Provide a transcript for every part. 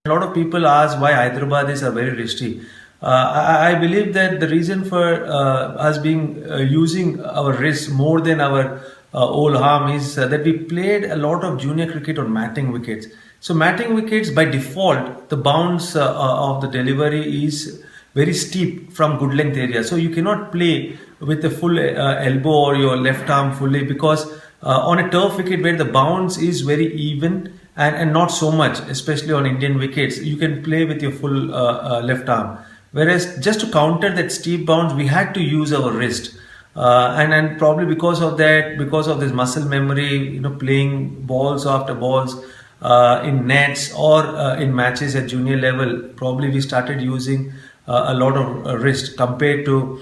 A lot of people ask why Hyderabadis are very risky. I believe that the reason for us being using our wrist more than our old arm is that we played a lot of junior cricket on matting wickets. So matting wickets, by default, the bounce of the delivery is very steep from good length area. So you cannot play with the full elbow or your left arm fully, because on a turf wicket where the bounce is very even and not so much, especially on Indian wickets, you can play with your full left arm. Whereas just to counter that steep bounce, we had to use our wrist. And probably because of that, because of this muscle memory, playing balls after balls in nets or in matches at junior level, probably we started using a lot of wrist compared to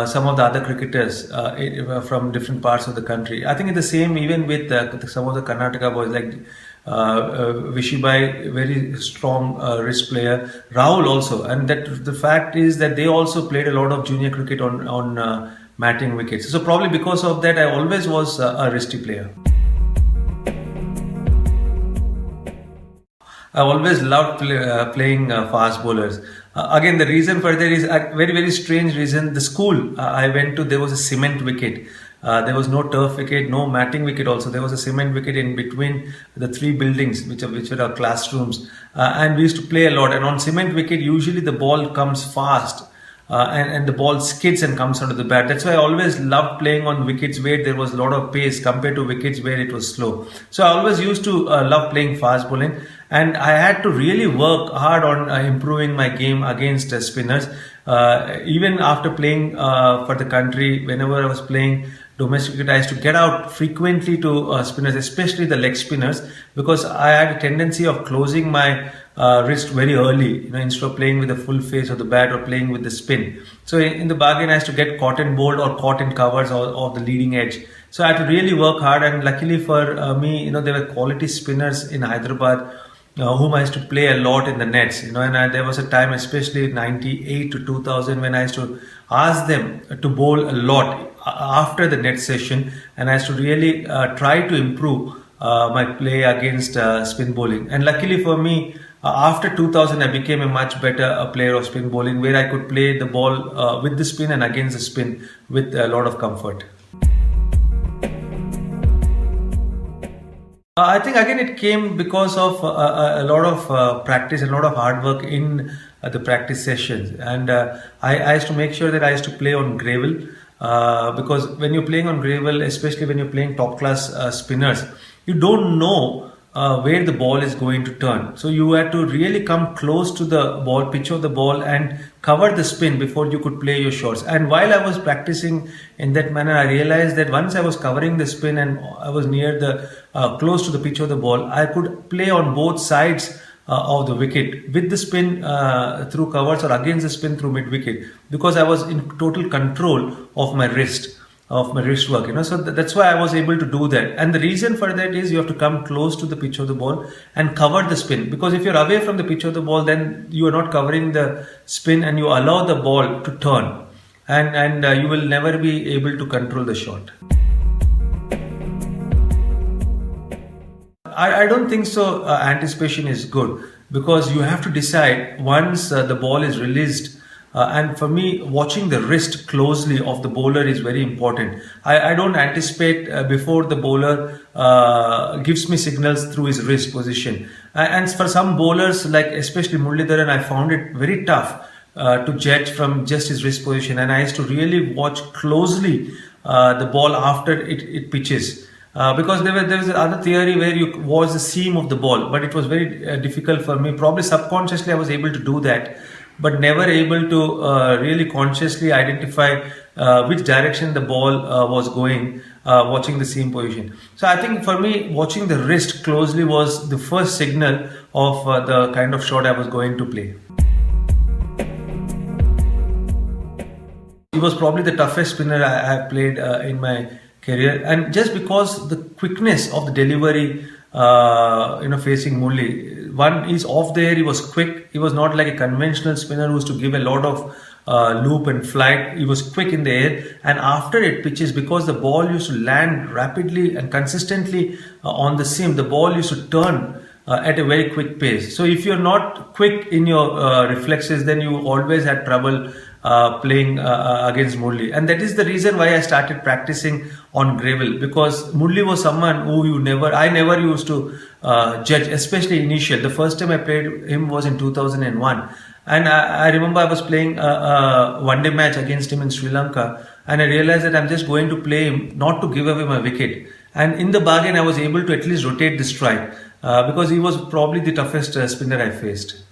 some of the other cricketers from different parts of the country. I think it's the same even with some of the Karnataka boys like Vishibai, very strong wrist player. Rahul also, and that the fact is that they also played a lot of junior cricket on matting wickets. So probably because of that, I always was a wristy player. I always loved playing fast bowlers. Again, the reason for that is a very, very strange reason. The school I went to, there was a cement wicket. There was no turf wicket, no matting wicket also. There was a cement wicket in between the three buildings, which were our classrooms. And we used to play a lot. And on cement wicket, usually the ball comes fast. And the ball skids and comes onto the bat. That's why I always loved playing on wickets where there was a lot of pace compared to wickets where it was slow. So I always used to love playing fast bowling, and I had to really work hard on improving my game against spinners. Even after playing for the country, whenever I was playing domestic cricket, I used to get out frequently to spinners, especially the leg spinners, because I had a tendency of closing my wrist very early, instead of playing with the full face of the bat or playing with the spin. So in the bargain, I used to get caught in bowled or caught in covers or the leading edge. So I had to really work hard, and luckily for me, there were quality spinners in Hyderabad whom I used to play a lot in the nets, and there was a time, especially in 98 to 2000, when I used to ask them to bowl a lot after the net session, and I used to really try to improve my play against spin bowling. And luckily for me, after 2000, I became a much better player of spin bowling, where I could play the ball with the spin and against the spin with a lot of comfort. I think again it came because of a lot of practice and a lot of hard work in the practice sessions. And I used to make sure that I used to play on gravel, because when you're playing on gravel, especially when you're playing top class spinners, you don't know where the ball is going to turn. So you had to really come close to the ball, pitch of the ball, and cover the spin before you could play your shots. And while I was practicing in that manner, I realized that once I was covering the spin and I was near the close to the pitch of the ball, I could play on both sides of the wicket, with the spin through covers or against the spin through mid wicket, because I was in total control of my wrist. Of my wrist work, so that's why I was able to do that. And the reason for that is you have to come close to the pitch of the ball and cover the spin, because if you're away from the pitch of the ball, then you are not covering the spin and you allow the ball to turn, and you will never be able to control the shot. I don't think so. Anticipation is good, because you have to decide once the ball is released. And for me, watching the wrist closely of the bowler is very important. I don't anticipate before the bowler gives me signals through his wrist position. And for some bowlers, like especially Muralidharan, I found it very tough to judge from just his wrist position. And I used to really watch closely the ball after it pitches. Because there was another theory where you watch the seam of the ball, but it was very difficult for me. Probably subconsciously I was able to do that, but never able to really consciously identify which direction the ball was going, watching the seam position. So I think for me, watching the wrist closely was the first signal of the kind of shot I was going to play. He was probably the toughest spinner I have played in my career, and just because the quickness of the delivery, facing Murli. One is off the air, he was quick. He was not like a conventional spinner who used to give a lot of loop and flight. He was quick in the air, and after it pitches, because the ball used to land rapidly and consistently on the seam, the ball used to turn at a very quick pace. So if you're not quick in your reflexes, then you always had trouble playing against Murli. And that is the reason why I started practicing on gravel, because Murli was someone who I never used to judge, especially initial. The first time I played him was in 2001. And I remember I was playing a one-day match against him in Sri Lanka, and I realized that I'm just going to play him not to give away my wicket. And in the bargain, I was able to at least rotate the strike because he was probably the toughest spinner I faced.